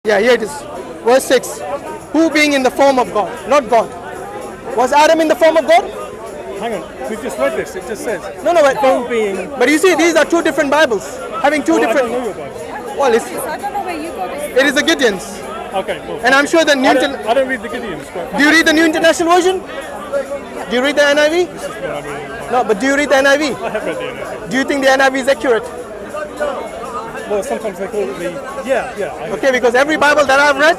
Yeah, here it is. Verse 6. Who being in the form of God, not God. Was Adam in the form of God? Hang on, we've just read this, it just says. No, but, Who being... but you see, these are two different Bibles. Having two different... I don't know your Bible. Well, it's, I don't know where you got this. it is the Gideon's. Okay, cool. And I'm sure the New... I don't read the Gideons, but... Do you read the New International Version? Do you read the NIV? No, but do you read the NIV? I have read the NIV. Do you think the NIV is accurate? Well, sometimes they call it the... Yeah. Okay, because every Bible that I've read,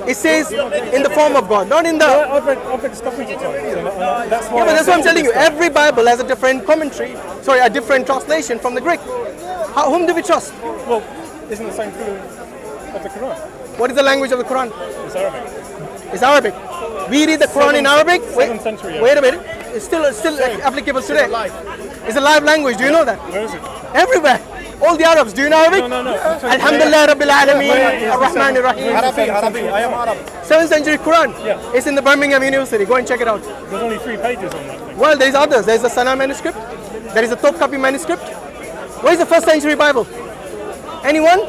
it says in the form of God, not in the... I've read stuff many times, and that's why... Yeah, but that's what I'm telling you. Every Bible has a different commentary, a different translation from the Greek. Whom do we trust? Well, isn't the same true of the Quran? What is the language of the Quran? It's Arabic. It's Arabic. We read the Quran in Arabic. 7th century. Wait a minute. It's still applicable today. It's a live language. Do you know that? Where is it? Everywhere. All the Arabs. Do you know Arabic? No. Alhamdulillah Rabbil Alameen. Ar-Rahman Ar-Rahim. Arabic. I am Arab. 7th century Quran. Yeah. It's in the Birmingham University. Go and check it out. There's only 3 pages on that thing. Well, there's others. There's the Sana manuscript. There is a Topkapi manuscript. Where's the 1st century Bible? Anyone?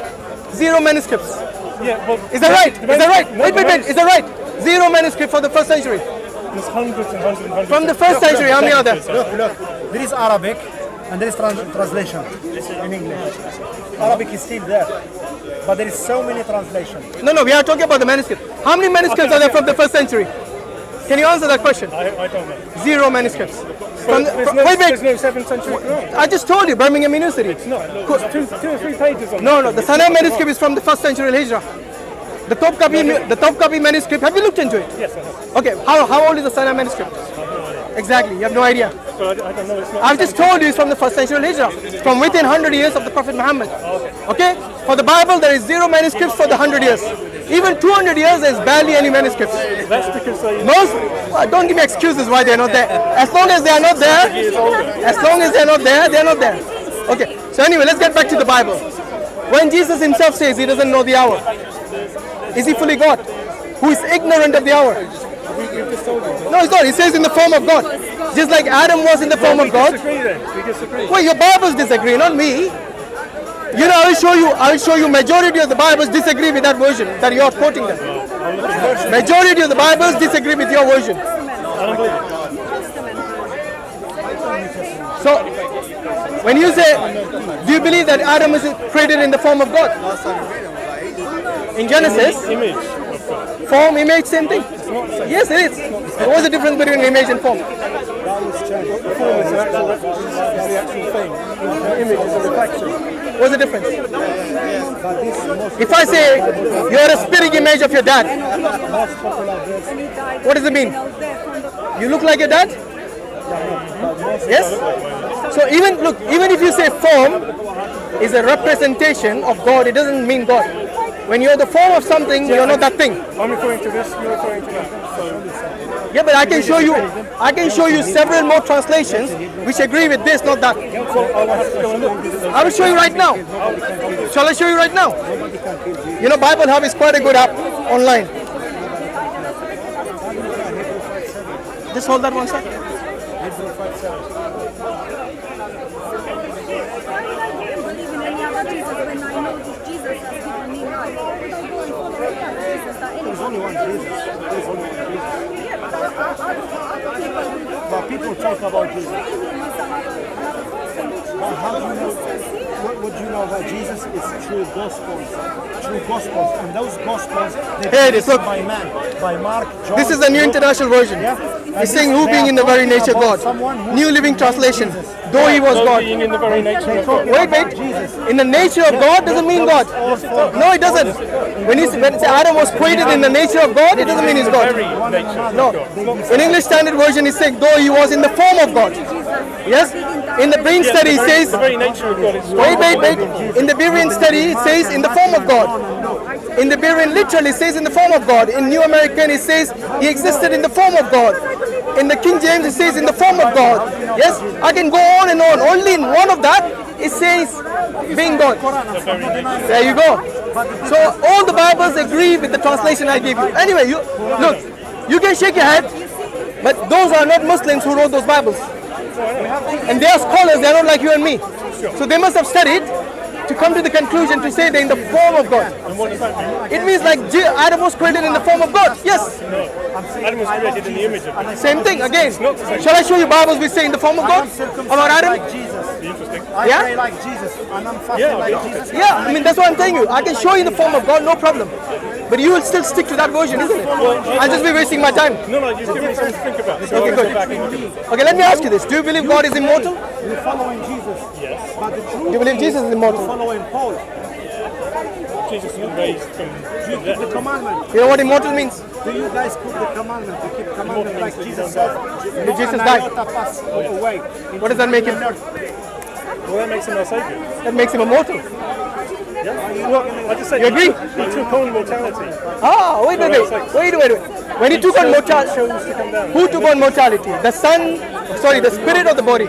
0 manuscripts. Yeah, well... Is that right? Is that right? Wait. Is that right? 0 manuscript for the 1st century. There's hundreds and hundreds and hundreds. From the 1st century, how many are there? Look. There is Arabic and there is translation in English. Arabic is still there, but there is so many translations. No, we are talking about the manuscript. How many manuscripts are there from the 1st century? Can you answer that question? I don't know. 0 manuscripts. There's no 7th century Quran. I just told you, Birmingham University. It's not. Look, there's 2 or 3 pages on No, the Sana manuscript is from the 1st century Hijrah. The Topkapi manuscript, have you looked into it? Yes, I have. Okay, how old is the Sana manuscript? Exactly, you have no idea. But I don't know, it's not... I've just told you it's from the 1st century Hijrah, from within 100 years of the Prophet Muhammad. Okay? For the Bible, there is 0 manuscripts for the 100 years. Even 200 years, there's barely any manuscripts. That's because they... Don't give me excuses why they're not there. As long as they're not there, they're not there. Okay, so anyway, let's get back to the Bible. When Jesus himself says he doesn't know the hour, is he fully God? Who is ignorant of the hour? No, it's not. He says in the form of God. Just like Adam was in the form of God. We disagree. Well, your Bibles disagree, not me. You know, I will show you majority of the Bibles disagree with that version that you are quoting them. Majority of the Bibles disagree with your version. So, when you say, do you believe that Adam is created in the form of God? In Genesis, form, image, same thing. Yes, it is. What's the difference between image and form? Form is the actual thing. The image is a reflection. What's the difference? If I say you're a spitting image of your dad, what does it mean? You look like your dad? Yes? So even if you say form is a representation of God, it doesn't mean God. When you're the form of something, you're not that thing. I'm referring to this, you're referring to that. Yeah, but I can show you several more translations which agree with this, not that. I will show you right now. Shall I show you right now? You know, Bible Hub is quite a good app online. Just hold that one second. There's only one Jesus. But people talk about Jesus. But how do you know? What do you know about Jesus? It's true gospels. And those gospels, Here it is, look. by man, by Mark, John. This is the New International Version. It's saying who being in the very nature God. New Living Translation. Though he was God. Being in the very nature of God. Wait. In the nature of God doesn't mean God. No, it doesn't. When Adam was created in the nature of God, it doesn't mean he's God. No. In English Standard Version, it's saying though he was in the form of God. Yes? In the brain study, it says... The very nature of God is... Wait. In the Berean study, it says in the form of God. In the Berean literally, it says in the form of God. In New American, it says he existed in the form of God. In the King James, it says in the form of God. Yes? I can go on and on. Only in one of that, it says being God. There you go. So all the Bibles agree with the translation I gave you. Anyway, look, you can shake your head, but those are not Muslims who wrote those Bibles. And they are scholars, they are not like you and me. So they must have studied to come to the conclusion to say they're in the form of God. And what does that mean? It means like Adam was created in the form of God. Yes. No. Adam was created in the image of God. Same thing again. not the same. Shall I show you Bibles we say in the form of I'm God? circumcised About Adam? like Jesus. Interesting. I Yeah? pray like Jesus, and I'm fasting Yeah, like yeah. Jesus. Yeah, I mean that's what I'm telling you. I can show you the form of God, no problem. But you will still stick to that version, isn't it? I'll just be wasting my time. No, just give me something to think about. So Okay, I'll good. go back and look at this. Okay, let me ask you this. Do you believe God is immortal? We're following Jesus. Yes. But the truth Do you believe Jesus is we're immortal? following Paul. Jesus was raised from the The dead. commandment. You know what immortal means? Do you guys keep the commandment? To keep commandment like Jesus said? Did Jesus die? Pass away. What does that make him? Well, that makes him our Savior. That makes him immortal. Yeah. Well, I just said You agree? he took on mortality. Ah, wait. When he took on mortality, Chose to come down. who took on mortality? The spirit or the body?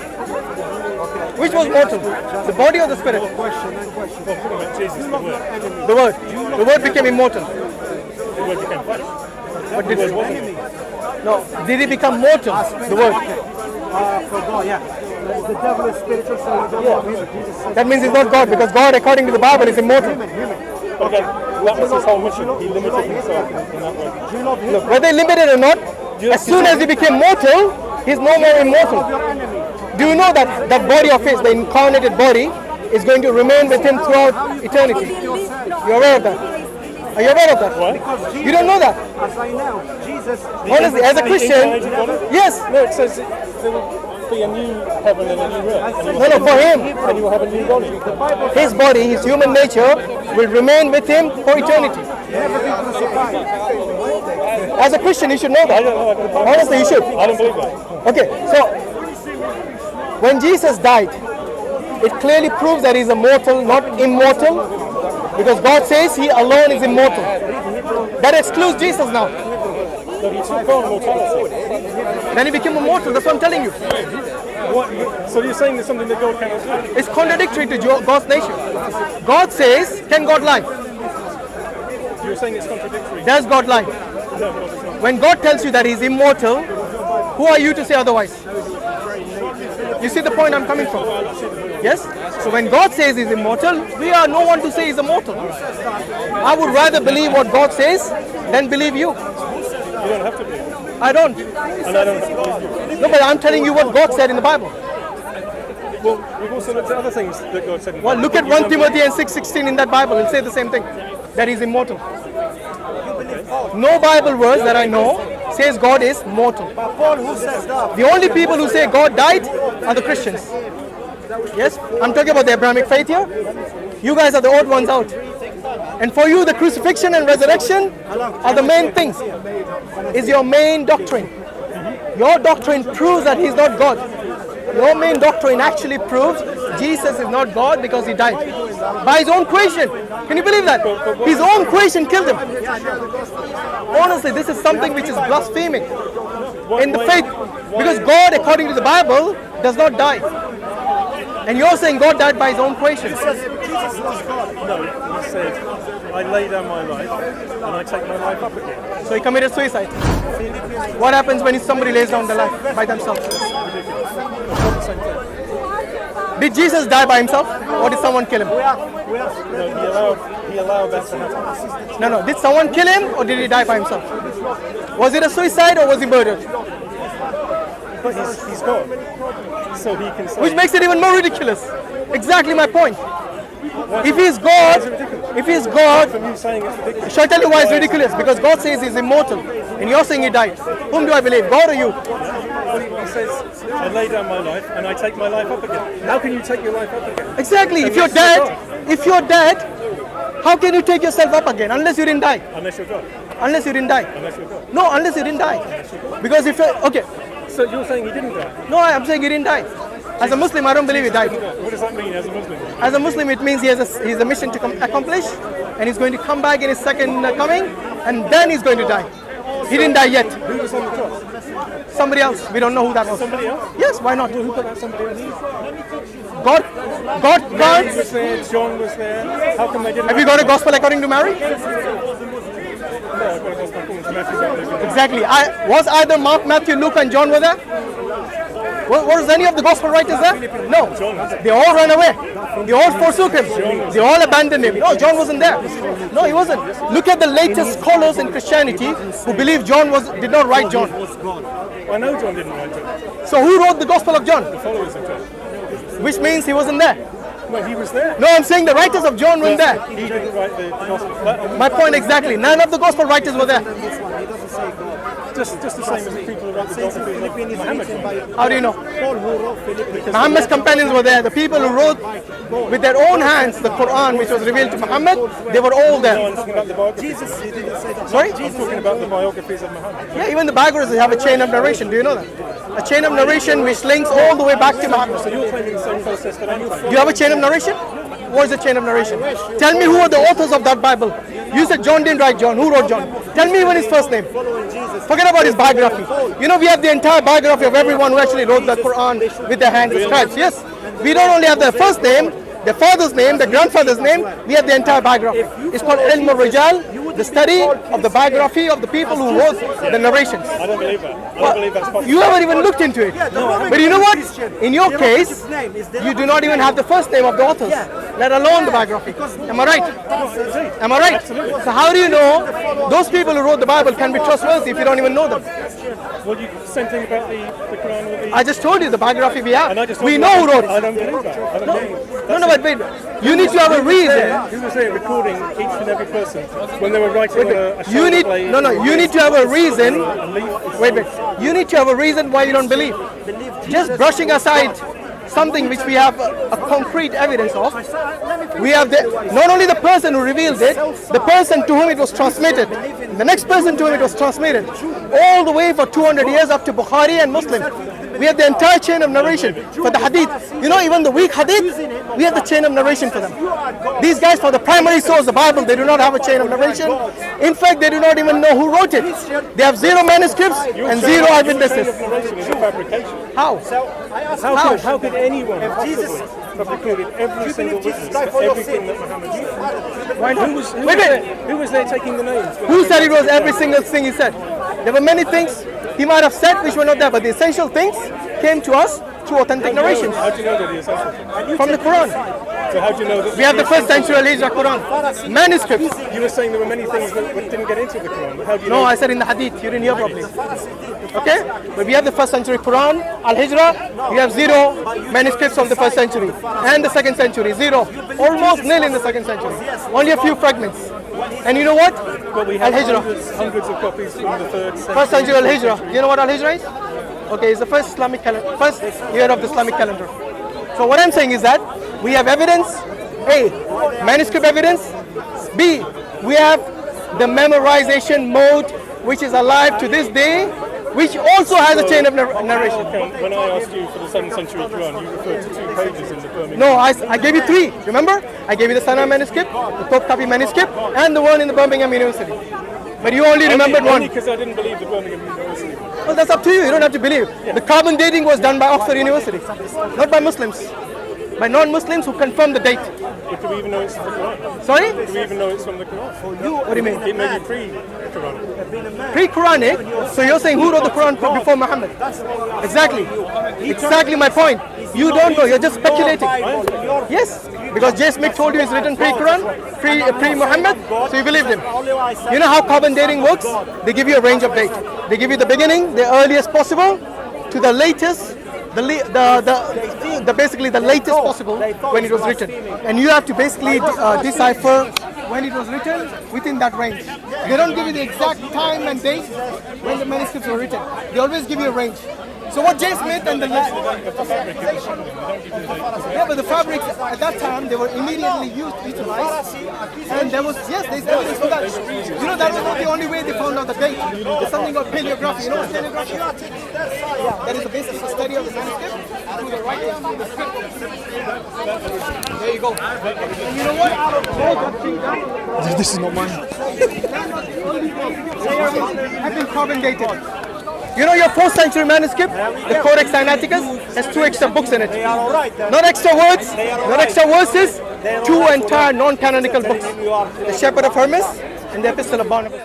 Which was mortal? The body or the spirit? Well, talking about Jesus, the Word. The word. The word became immortal. The Word became flesh. But The did, Word wasn't. no, did he become mortal? The word. For God, yeah. The devil is spiritual, so we don't know him. Jesus said, That means he's not God because God, according to the Bible, is immortal. Okay, that was his whole mission. He limited himself in that way. do you love him? Look, whether limited or not, as soon as he became mortal, he's no more immortal. Your enemy. Do you know that the body of his, the incarnated body, is going to remain with him throughout eternity? You're aware of that? Are you aware of that? What? You don't know that? As I know, Jesus. Honestly, as a Christian, yes. No, it says there will be a new heaven and a new earth. No, for him, And you will have a new body. his body, his human nature, will remain with him for eternity. Never be crucified. As a Christian, you should know that. Honestly, you should. I don't believe that. Okay, so when Jesus died, it clearly proves that he's a mortal, not immortal, because God says he alone is immortal. That excludes Jesus now. No, he took on mortality. Then he became immortal, that's what I'm telling you. What? So you're saying there's something that God cannot do? It's contradictory to God's nature. God says, can God lie? You're saying it's contradictory. Does God lie? When God tells you that he's immortal, who are you to say otherwise? You see the point I'm coming from? Yes? So when God says he's immortal, we are no one to say he's immortal. I would rather believe what God says than believe you. You don't have to believe it. I don't. And I don't have to believe you. No, but I'm telling you what God said in the Bible. Well, we've also looked at other things that God said in the Well, Bible. look at 1 Timothy and 6:16 in that Bible. It'll say the same thing, that he's immortal. No Bible verse that I know says God is mortal. But Paul, who says that? The only people who say God died are the Christians. Yes, I'm talking about the Abrahamic faith here. You guys are the odd ones out. And for you, the crucifixion and resurrection are the main things. Is your main doctrine. Your doctrine proves that he's not God. Your main doctrine actually proves Jesus is not God because he died. By his own creation. Can you believe that? His own creation killed him. Honestly, this is something which is blaspheming in the faith. Because God, according to the Bible, does not die. And you're saying God died by his own creation. No, he said, I lay down my life and I take my life up again. So he committed suicide. What happens when somebody lays down their life by themselves? Did Jesus die by himself or did someone kill him? No, he allowed that to happen. No. Did someone kill him or did he die by himself? Was it a suicide or was he murdered? But he's God. So he can say... Which makes it even more ridiculous. Exactly my point. If he's God, From you saying it's ridiculous. shall I tell you why it's ridiculous? Because God says he's immortal and you're saying he died. Whom do I believe, God or you? He says, I lay down my life and I take my life up again. How can you take your life up again? Exactly. If you're dead, how can you take yourself up again unless you didn't die? Unless you're God. Unless you didn't die. Unless you're God. No, unless you didn't die. Because if you're, okay. So you're saying he didn't die? No, I'm saying he didn't die. As a Muslim, I don't believe he died. What does that mean as a Muslim? As a Muslim, it means he has a mission to accomplish, and he's going to come back in his second coming, and then he's going to die. He didn't die yet. Who was on the cross? Somebody else. We don't know who that was. Somebody else? Yes, why not? Who put that somebody else? God Mary was grants. there, John was there. How come they didn't? Have you got a gospel according to Mary? No, I've got a gospel according to Matthew, Mark, Luke, and John. Exactly. Was either Mark, Matthew, Luke, and John were there? Was any of the gospel writers there? No. They all ran away. They all forsook him. They all abandoned him. No, John wasn't there. No, he wasn't. Look at the latest scholars in Christianity who believe John did not write John. I know John didn't write John. So who wrote the Gospel of John? The followers of John. Which means he wasn't there. No, he was there. No, I'm saying the writers of John weren't there. He didn't write the gospel. My point exactly. None of the Gospel writers were there. Just the same as the people who wrote the gospel of Muhammad. How do you know? Muhammad's companions were there. The people who wrote with their own hands the Quran, which was revealed to Muhammad, they were all No, there. I'm talking about the biographies. Sorry? I'm talking about the biographies of Muhammad. Yeah, even the biographies have a chain of narration. Do you know that? A chain of narration which links all the way back to Muhammad. So you're claiming the same process that I'm Do you have a chain of narration? What is the chain of narration? Tell me who are the authors of that Bible. You said John didn't write John. Who wrote John? Tell me even his first name. Forget about his biography. You know, we have the entire biography of everyone who actually wrote the Quran with their hands, the scribes. Yes. We don't only have their first name, their father's name, their grandfather's name. We have the entire biography. It's called Ilm al-Rijal, the study of the biography of the people who wrote the narrations. I don't believe that. I don't believe that's possible. You haven't even looked into it. But you know what? In your case, you do not even have the first name of the authors, let alone the biography. Am I right? Am I right? So how do you know those people who wrote the Bible can be trustworthy if you don't even know them? Well, you same thing about the Quran or the... I just told you the biography we And I have. just We told know you who wrote I it. don't believe that. I don't believe No, but wait. You need to have a reason. Who was there recording each and every person when they were writing on a You shoulder need blade? you need to have a reason. Wait. You need to have a reason why you don't believe. Just brushing aside something which we have a concrete evidence of. We have not only the person who revealed it, the person to whom it was transmitted, the next person to whom it was transmitted, all the way for 200 years up to Bukhari and Muslim. We have the entire chain of narration for the hadith. You know, even the weak hadith, we have the chain of narration for them. These guys, for the primary source, the Bible, they do not have a chain of narration. In fact, they do not even know who wrote it. They have 0 manuscripts and 0 eyewitnesses. Narration is a fabrication. How? How could anyone possibly have recorded every single witness for everything that Muhammad said? Why not? Who was there taking the names? Who said it was every single thing he said? There were many things he might have said which were not there, but the essential things came to us through authentic narrations How do you know that the essential thing? from the Quran. So how do you know that? We have the first century Al-Hijra Quran, manuscripts. You were saying there were many things that didn't get into the Quran. How do you No, know? I said in the hadith, you didn't hear properly. Okay? But we have the first century Quran, Al-Hijra, we have 0 manuscripts of the first century. And the second century, 0. Almost nil in the second century. Only a few fragments. And you know what? Well, we have Al-Hijra. hundreds of copies from the third century. First century Al-Hijra. Do you know what Al-Hijra is? Okay, it's the first Islamic calendar, first year of the Islamic calendar. So what I'm saying is that we have evidence, A, manuscript evidence, B, we have the memorization mode which is alive to this day, which also has a chain of narration. When I asked you for the 7th century Quran, you referred to 2 pages in the Birmingham. No, I gave you 3, remember? I gave you the Sana manuscript, the Topkapi manuscript, and the one in the Birmingham University. But you only remembered one. Only because I didn't believe the Birmingham University. Well, that's up to you. You don't have to believe. The carbon dating was done by Oxford University, not by Muslims. By non-Muslims who confirmed the date. But do we even know it's from the Quran? Sorry? Do we even know it's from the Quran? What do you mean? It may be pre-Quran. Pre-Quranic? So you're saying who wrote the Quran before Muhammad? Exactly. Exactly my point. You don't know. You're just speculating. Yes. Because J. Smith told you it's written pre-Quran, pre-Muhammad, so you believed him. You know how carbon dating works? They give you a range of date. They give you the beginning, the earliest possible, to the latest, basically the latest possible when it was written. And you have to basically decipher when it was written within that range. They don't give you the exact time and date when the manuscripts were written. They always give you a range. So what J. Smith and the but the fabrics at that time they were immediately utilized, and there was there's evidence for that. You know that was not the only way they found out the date. There's something called paleography. You know what paleography is? That is basically the study of the manuscript through the writing of the script. There you go. And you know what? This is not mine. Have been carbon dated. You know your 4th century manuscript, the Codex Sinaiticus, has 2 extra books in it. Not extra words, not extra verses, 2 entire non-canonical books. The Shepherd of Hermas and the Epistle of Barnabas.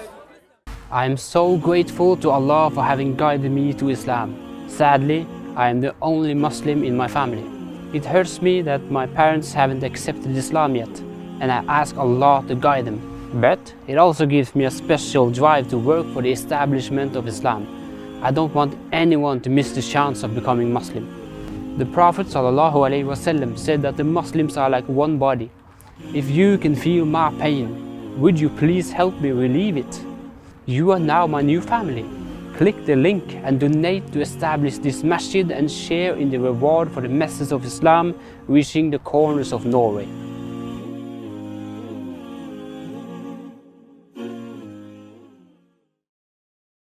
I am so grateful to Allah for having guided me to Islam. Sadly, I am the only Muslim in my family. It hurts me that my parents haven't accepted Islam yet, and I ask Allah to guide them. But it also gives me a special drive to work for the establishment of Islam. I don't want anyone to miss the chance of becoming Muslim. The Prophet ﷺ said that the Muslims are like one body. If you can feel my pain, would you please help me relieve it? You are now my new family. Click the link and donate to establish this masjid and share in the reward for the message of Islam reaching the corners of Norway.